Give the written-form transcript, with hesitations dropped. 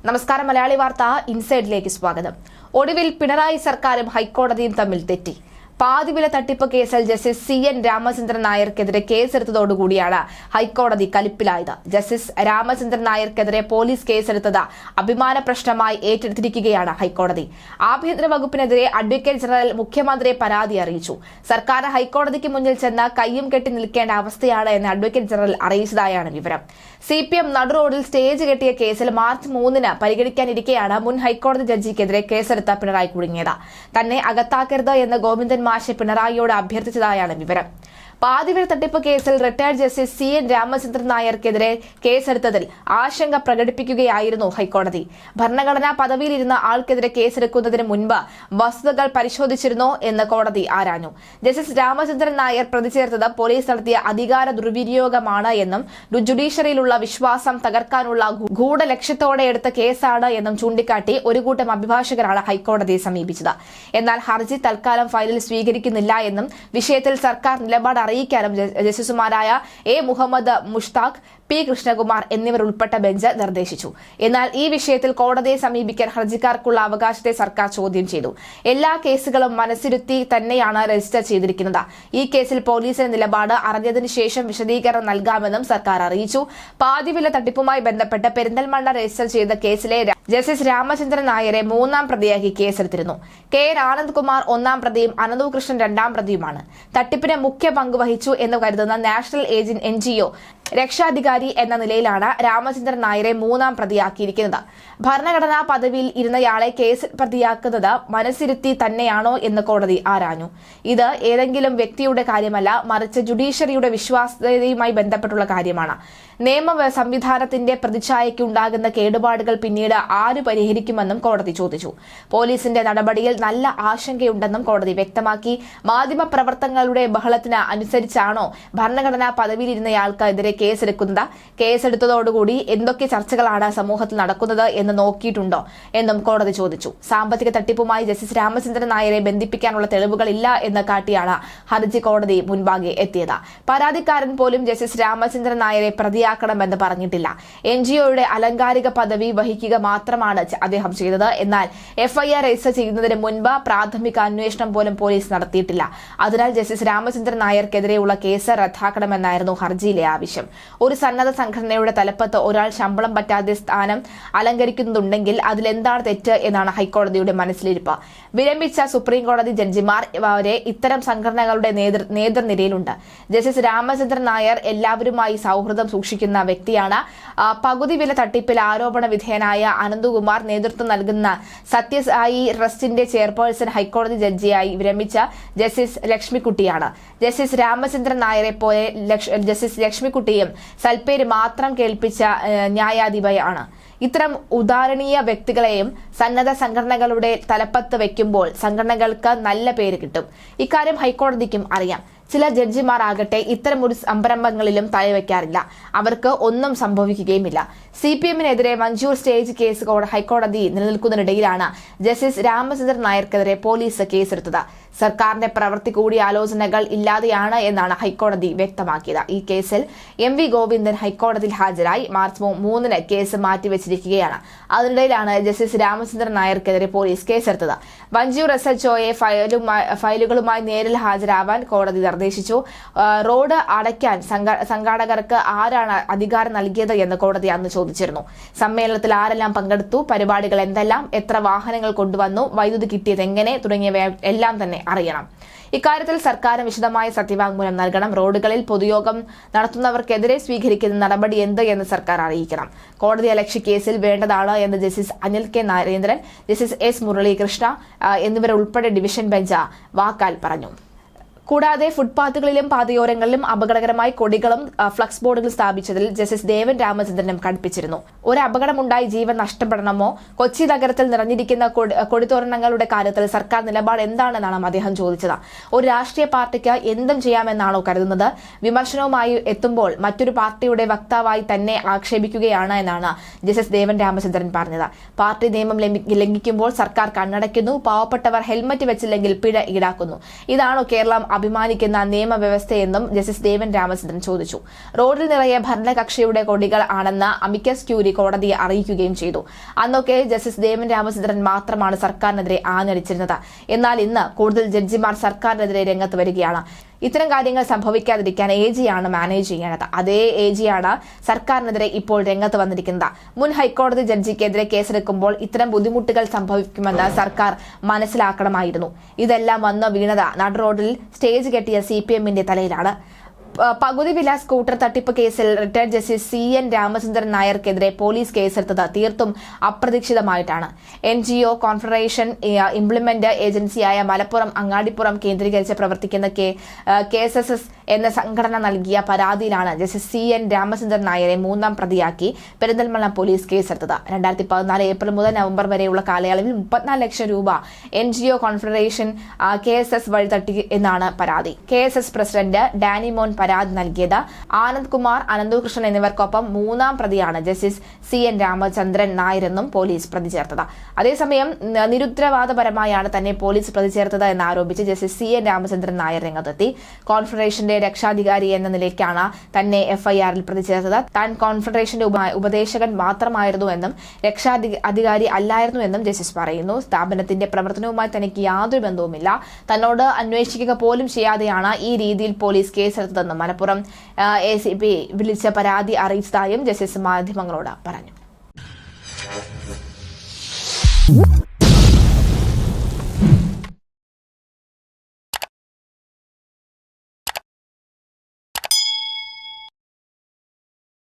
നമസ്കാരം. മലയാളി വാർത്ത ഇൻസൈഡിലേക്ക് സ്വാഗതം. ഒടുവിൽ പിണറായി സർക്കാരും ഹൈക്കോടതിയും തമ്മിൽ തെറ്റി. പാതിവില തട്ടിപ്പ് കേസിൽ ജസ്റ്റിസ് CN രാമചന്ദ്രൻ നായർക്കെതിരെ കേസെടുത്തതോടുകൂടിയാണ് ഹൈക്കോടതി കലിപ്പിലായത്. ജസ്റ്റിസ് രാമചന്ദ്രൻ നായർക്കെതിരെ പോലീസ് കേസെടുത്തത് അഭിമാന പ്രശ്നമായി ഏറ്റെടുത്തിരിക്കുകയാണ് ഹൈക്കോടതി. ആഭ്യന്തര വകുപ്പിനെതിരെ അഡ്വക്കേറ്റ് ജനറൽ മുഖ്യമന്ത്രിയെ പരാതി അറിയിച്ചു. സർക്കാർ ഹൈക്കോടതിക്ക് മുന്നിൽ ചെന്ന് കയ്യും കെട്ടി നിൽക്കേണ്ട അവസ്ഥയാണ് എന്ന് അഡ്വക്കേറ്റ് ജനറൽ അറിയിച്ചതായാണ് വിവരം. CPM നടുറോഡിൽ സ്റ്റേജ് കെട്ടിയ കേസിൽ മാർച്ച് 3-ന് പരിഗണിക്കാനിരിക്കെയാണ് മുൻ ഹൈക്കോടതി ജഡ്ജിക്കെതിരെ കേസെടുത്ത പിണറായി കുടുങ്ങിയത്. തന്നെ അകത്താക്കരുത് എന്ന് ഗോവിന്ദൻ മാഷ് പിണറായിയോട് അഭ്യർത്ഥിച്ചതായാണ് വിവരം. പാതിവില തട്ടിപ്പ് കേസിൽ റിട്ടയർഡ് ജസ്റ്റിസ് CN രാമചന്ദ്രൻ നായർക്കെതിരെ കേസെടുത്തതിൽ ആശങ്ക പ്രകടിപ്പിക്കുകയായിരുന്നു ഹൈക്കോടതി. ഭരണഘടനാ പദവിയിലിരുന്ന ആൾക്കെതിരെ കേസെടുക്കുന്നതിന് മുൻപ് വസ്തുതകൾ പരിശോധിച്ചിരുന്നോ എന്ന് കോടതി ആരാഞ്ഞു. ജസ്റ്റിസ് രാമചന്ദ്രൻ നായർ പ്രതിചേർത്തത് പോലീസ് നടത്തിയ അധികാര ദുർവിനിയോഗമാണ് എന്നും ജുഡീഷ്യറിയിലുള്ള വിശ്വാസം തകർക്കാനുള്ള ഗൂഢലക്ഷ്യത്തോടെ എടുത്ത കേസാണ് എന്നും ചൂണ്ടിക്കാട്ടി ഒരു കൂട്ടം അഭിഭാഷകരാണ് ഹൈക്കോടതിയെ സമീപിച്ചത്. എന്നാൽ ഹർജി തൽക്കാലം ഫയലിൽ സ്വീകരിക്കുന്നില്ല എന്നും വിഷയത്തിൽ സർക്കാർ നിലപാട് അറിയിക്കാനും ജസ്റ്റിസുമാരായ A. മുഹമ്മദ് മുഷ്താഖ്, P. കൃഷ്ണകുമാർ എന്നിവർ ഉൾപ്പെട്ട ബെഞ്ച് നിർദ്ദേശിച്ചു. എന്നാൽ ഈ വിഷയത്തിൽ കോടതിയെ സമീപിക്കാൻ ഹർജിക്കാർക്കുള്ള അവകാശത്തെ സർക്കാർ ചോദ്യം ചെയ്തു. എല്ലാ കേസുകളും മനസ്സിരുത്തി തന്നെയാണ് രജിസ്റ്റർ ചെയ്തിരിക്കുന്നത്. ഈ കേസിൽ പോലീസിന്റെ നിലപാട് അറിഞ്ഞതിനു ശേഷം വിശദീകരണം നൽകാമെന്നും സർക്കാർ അറിയിച്ചു. പാതിവില തട്ടിപ്പുമായി ബന്ധപ്പെട്ട് പെരിന്തൽമണ്ണ രജിസ്റ്റർ ചെയ്ത കേസിലെ ജസ്റ്റിസ് രാമചന്ദ്രൻ നായരെ 3-ാം പ്രതിയാക്കി കേസെടുത്തിരുന്നു. K. ആനന്ദ്കുമാർ 1-ാം പ്രതിയും അനന്തകൃഷ്ണൻ 2-ാം പ്രതിയുമാണ്. തട്ടിപ്പിന് മുഖ്യ പങ്ക് വഹിച്ചു എന്ന് കരുതുന്ന നാഷണൽ NGO രക്ഷാധികാരി എന്ന നിലയിലാണ് രാമചന്ദ്രൻ നായരെ 3-ാം പ്രതിയാക്കിയിരിക്കുന്നത്. ഭരണഘടനാ പദവിയിൽ ഇരുന്നയാളെ കേസിൽ പ്രതിയാക്കുന്നത് മനസ്സിരുത്തി തന്നെയാണോ എന്ന് കോടതി ആരാഞ്ഞു. ഇത് ഏതെങ്കിലും വ്യക്തിയുടെ കാര്യമല്ല, മറിച്ച് ജുഡീഷ്യറിയുടെ വിശ്വാസ്യതയുമായി ബന്ധപ്പെട്ടുള്ള കാര്യമാണ്. നിയമ സംവിധാനത്തിന്റെ പ്രതിച്ഛായയ്ക്ക് ഉണ്ടാകുന്ന കേടുപാടുകൾ പിന്നീട് ആര് പരിഹരിക്കുമെന്നും കോടതി ചോദിച്ചു. പോലീസിന്റെ നടപടിയിൽ നല്ല ആശങ്കയുണ്ടെന്നും കോടതി വ്യക്തമാക്കി. മാധ്യമപ്രവർത്തകരുടെ ബഹളത്തിന് അനുസരിച്ചാണോ ഭരണഘടനാ പദവിയിലിരുന്നയാൾക്ക് എതിരെ കേസെടുക്കുന്നത്? കേസെടുത്തതോടുകൂടി എന്തൊക്കെ ചർച്ചകളാണ് സമൂഹത്തിൽ നടക്കുന്നത് എന്ന് നോക്കിയിട്ടുണ്ടോ എന്നും കോടതി ചോദിച്ചു. സാമ്പത്തിക തട്ടിപ്പുമായി ജസ്റ്റിസ് രാമചന്ദ്രൻ നായരെ ബന്ധിപ്പിക്കാനുള്ള തെളിവുകളില്ല എന്ന് കാട്ടിയാണ് ഹർജി കോടതി മുൻപാകെ എത്തിയത്. പരാതിക്കാരൻ പോലും ജസ്റ്റിസ് രാമചന്ദ്രൻ നായരെ പ്രതിയാക്കണമെന്ന് പറഞ്ഞിട്ടില്ല. NGOയുടെ അലങ്കാരിക പദവി വഹിക്കുക മാത്രമാണ് അദ്ദേഹം ചെയ്തത്. എന്നാൽ FIR രജിസ്റ്റർ ചെയ്യുന്നതിന് മുൻപ് പ്രാഥമിക അന്വേഷണം പോലും പോലീസ് നടത്തിയിട്ടില്ല. അതിനാൽ ജസ്റ്റിസ് രാമചന്ദ്രൻ നായർക്കെതിരെയുള്ള കേസ് റദ്ദാക്കണമെന്നായിരുന്നു ഹർജിയിലെ ആവശ്യം. ഒരു സന്നദ്ധ സംഘടനയുടെ തലപ്പത്ത് ഒരാൾ ശമ്പളം പറ്റാതെ സ്ഥാനം അലങ്കരിക്കുന്നുണ്ടെങ്കിൽ അതിലെന്താണ് തെറ്റ് എന്നാണ് ഹൈക്കോടതിയുടെ മനസ്സിലിരിപ്പ്. വിരമിച്ച സുപ്രീം കോടതി ജഡ്ജിമാർ വരെ ഇത്തരം സംഘടനകളുടെ നേതൃനിരയിലുണ്ട്. ജസ്റ്റിസ് രാമചന്ദ്രൻ നായർ എല്ലാവരുമായി സൗഹൃദം സൂക്ഷിക്കുന്ന വ്യക്തിയാണ്. പകുതി വില തട്ടിപ്പിൽ ആരോപണ വിധേയനായ അനന്തകുമാർ നേതൃത്വം നൽകുന്ന സത്യസായി ട്രസ്റ്റിന്റെ ചെയർപേഴ്സൺ ഹൈക്കോടതി ജഡ്ജിയായി വിരമിച്ച ജസ്റ്റിസ് ലക്ഷ്മിക്കുട്ടിയാണ്. ജസ്റ്റിസ് രാമചന്ദ്രൻ നായരെ പോലെ ജസ്റ്റിസ് ലക്ഷ്മിക്കുട്ടിയും സൽപ്പേര് മാത്രം കേൾപ്പിച്ച ന്യായാധിപയാണ്. ഇത്തരം ഉദാഹരണീയ വ്യക്തികളെയും സന്നദ്ധ സംഘടനകളുടെ തലപ്പത്ത് വെക്കുമ്പോൾ സംഘടനകൾക്ക് നല്ല പേര് കിട്ടും. ഇക്കാര്യം ഹൈക്കോടതിക്കും അറിയാം. ചില ജഡ്ജിമാർ ആകട്ടെ ഇത്തരം ഒരു സംരംഭങ്ങളിലും തലവെക്കാറില്ല. അവർക്ക് ഒന്നും സംഭവിക്കുകയുമില്ല. CPMനെതിരെ മഞ്ചൂർ സ്റ്റേജ് കേസ് ഹൈക്കോടതി നിലനിൽക്കുന്നതിനിടയിലാണ് ജസ്റ്റിസ് രാമചന്ദ്രൻ നായർക്കെതിരെ പോലീസ് കേസെടുത്തത്. സർക്കാരിന്റെ പ്രവൃത്തി കൂടിയാലോചനകൾ ഇല്ലാതെയാണ് എന്നാണ് ഹൈക്കോടതി വ്യക്തമാക്കിയത്. ഈ കേസിൽ MV ഗോവിന്ദൻ ഹൈക്കോടതിയിൽ ഹാജരായി. മാർച്ച് 3-ന് കേസ് മാറ്റിവെച്ചിരിക്കുകയാണ്. അതിനിടയിലാണ് ജസ്റ്റിസ് രാമചന്ദ്രൻ നായർക്കെതിരെ പോലീസ് കേസെടുത്തത്. മഞ്ചൂർ SHOയെ ഫയലുകളുമായി നേരിൽ ഹാജരാവാൻ കോടതി നിർദ്ദേശിച്ചു. റോഡ് അടയ്ക്കാൻ സംഘാടകർക്ക് ആരാണ് അധികാരം നൽകിയത് എന്ന് കോടതി അന്ന് ചോദിച്ചിരുന്നു. സമ്മേളനത്തിൽ ആരെല്ലാം പങ്കെടുത്തു, പരിപാടികൾ എന്തെല്ലാം, എത്ര വാഹനങ്ങൾ കൊണ്ടുവന്നു, വൈദ്യുതി കിട്ടിയത് എങ്ങനെ തുടങ്ങിയവ എല്ലാം തന്നെ അറിയണം. ഇക്കാര്യത്തിൽ സർക്കാർ വിശദമായ സത്യവാങ്മൂലം നൽകണം. റോഡുകളിൽ പൊതുയോഗം നടത്തുന്നവർക്കെതിരെ സ്വീകരിക്കുന്ന നടപടി എന്ത് എന്ന് സർക്കാർ അറിയിക്കണം. കോടതി അലക്ഷ്യ കേസിൽ വേണ്ടതാണ് എന്ന് justice Anil K. Narendran, justice S. Muralikrishna എന്നിവരുൾപ്പെടെ ഡിവിഷൻ ബെഞ്ച് വാക്കാൽ പറഞ്ഞു. കൂടാതെ ഫുട്പാത്തുകളിലും പാതയോരങ്ങളിലും അപകടകരമായി കൊടികളും ഫ്ലക്സ് ബോർഡുകൾ സ്ഥാപിച്ചതിൽ ജസ്റ്റിസ് ദേവൻ രാമചന്ദ്രനും കടുപ്പിച്ചിരുന്നു. ഒരു അപകടമുണ്ടായി ജീവൻ നഷ്ടപ്പെടണമോ? കൊച്ചി നഗരത്തിൽ നിറഞ്ഞിരിക്കുന്ന കൊടിതോരണങ്ങളുടെ കാര്യത്തിൽ സർക്കാർ നിലപാട് എന്താണെന്നാണ് അദ്ദേഹം ചോദിച്ചത്. ഒരു രാഷ്ട്രീയ പാർട്ടിക്ക് എന്തും ചെയ്യാമെന്നാണോ കരുതുന്നത്? വിമർശനവുമായി എത്തുമ്പോൾ മറ്റൊരു പാർട്ടിയുടെ വക്താവായി തന്നെ ആക്ഷേപിക്കുകയാണ് എന്നാണ് ജസ്റ്റിസ് ദേവൻ രാമചന്ദ്രൻ പറഞ്ഞത്. പാർട്ടി നിയമം ലംഘിക്കുമ്പോൾ സർക്കാർ കണ്ണടയ്ക്കുന്നു. പാവപ്പെട്ടവർ ഹെൽമറ്റ് വെച്ചില്ലെങ്കിൽ പിഴ ഈടാക്കുന്നു. ഇതാണോ കേരളം അഭിമാനിക്കുന്ന നിയമവ്യവസ്ഥയെന്നും ജസ്റ്റിസ് ദേവൻ രാമചന്ദ്രൻ ചോദിച്ചു. റോഡിൽ നിറയെ ഭരണകക്ഷിയുടെ കൊടികൾ ആണെന്ന് അമിക്കസ് ക്യൂരി കോടതിയെ അറിയിക്കുകയും ചെയ്തു. അന്നൊക്കെ ജസ്റ്റിസ് ദേവൻ രാമചന്ദ്രൻ മാത്രമാണ് സർക്കാരിനെതിരെ ആഞ്ഞടിച്ചിരുന്നത്. എന്നാൽ ഇന്ന് കൂടുതൽ ജഡ്ജിമാർ സർക്കാരിനെതിരെ രംഗത്ത് വരികയാണ്. ഇത്തരം കാര്യങ്ങൾ സംഭവിക്കാതിരിക്കാൻ AGയാണ് മാനേജ് ചെയ്യേണ്ടത്. അതേ AGയാണ് സർക്കാരിനെതിരെ ഇപ്പോൾ രംഗത്ത് വന്നിരിക്കുന്നത്. മുൻ ഹൈക്കോടതി ജഡ്ജിക്കെതിരെ കേസെടുക്കുമ്പോൾ ഇത്തരം ബുദ്ധിമുട്ടുകൾ സംഭവിക്കുമെന്ന് സർക്കാർ മനസ്സിലാക്കണമായിരുന്നു. ഇതെല്ലാം വന്ന് വീണത് നടുറോഡിൽ സ്റ്റേജ് കെട്ടിയ CPMന്റെ തലയിലാണ്. പകുതി വില സ്കൂട്ടർ തട്ടിപ്പ് കേസിൽ റിട്ടയർഡ് ജസ്റ്റിസ് CN രാമചന്ദ്രൻ നായർക്കെതിരെ പോലീസ് കേസെടുത്തത് തീർത്തും അപ്രതീക്ഷിതമായിട്ടാണ്. NGO കോൺഫെഡറേഷൻ ഇംപ്ലിമെന്റ് ഏജൻസിയായ മലപ്പുറം അങ്ങാടിപ്പുറം കേന്ദ്രീകരിച്ച് പ്രവർത്തിക്കുന്ന KSS എന്ന സംഘടന നൽകിയ പരാതിയിലാണ് ജസ്റ്റിസ് CN രാമചന്ദ്രൻ നായരെ മൂന്നാം പ്രതിയാക്കി പെരിന്തൽമണ്ണ പോലീസ് കേസെടുത്തത്. 2014 ഏപ്രിൽ മുതൽ നവംബർ വരെയുള്ള കാലയളവിൽ 34 ലക്ഷം രൂപ NGO കോൺഫെഡറേഷൻ KSS വഴി തട്ടി എന്നാണ് പരാതി. KSS പ്രസിഡന്റ് ഡാനി മോൻ പരാതി നൽകിയത്. ആനന്ദ് കുമാർ, അനന്തകൃഷ്ണൻ എന്നിവർക്കൊപ്പം മൂന്നാം പ്രതിയാണ് ജസ്റ്റിസ് CN രാമചന്ദ്രൻ നായരെന്നും പോലീസ് പ്രതി ചേർത്തത്. അതേസമയം നിരുത്തരവാദപരമായാണ് തന്നെ പോലീസ് പ്രതി ചേർത്തത് എന്നാരോപിച്ച് ജസ്റ്റിസ് CN രാമചന്ദ്രൻ നായർ രംഗത്തെത്തി. കോൺഫെഡറേഷന്റെ രക്ഷാധികാരി എന്ന നിലയ്ക്കാണ് തന്നെ FIRൽ പ്രതി ചേർത്തത്. താൻ കോൺഫെഡറേഷന്റെ ഉപദേശകൻ മാത്രമായിരുന്നു എന്നും രക്ഷാധികാരി അല്ലായിരുന്നു എന്നും ജസ്റ്റിസ് പറയുന്നു. സ്ഥാപനത്തിന്റെ പ്രവർത്തനവുമായി തനിക്ക് യാതൊരു ബന്ധവുമില്ല. തന്നോട് അന്വേഷിക്കുക പോലും ചെയ്യാതെയാണ് ഈ രീതിയിൽ പോലീസ് കേസെടുത്തതെന്നും മലപ്പുറം ACP വിളിച്ച പരാതി അറിയിച്ചതായും ജസ്റ്റിസ് മാധ്യമങ്ങളോട് പറഞ്ഞു.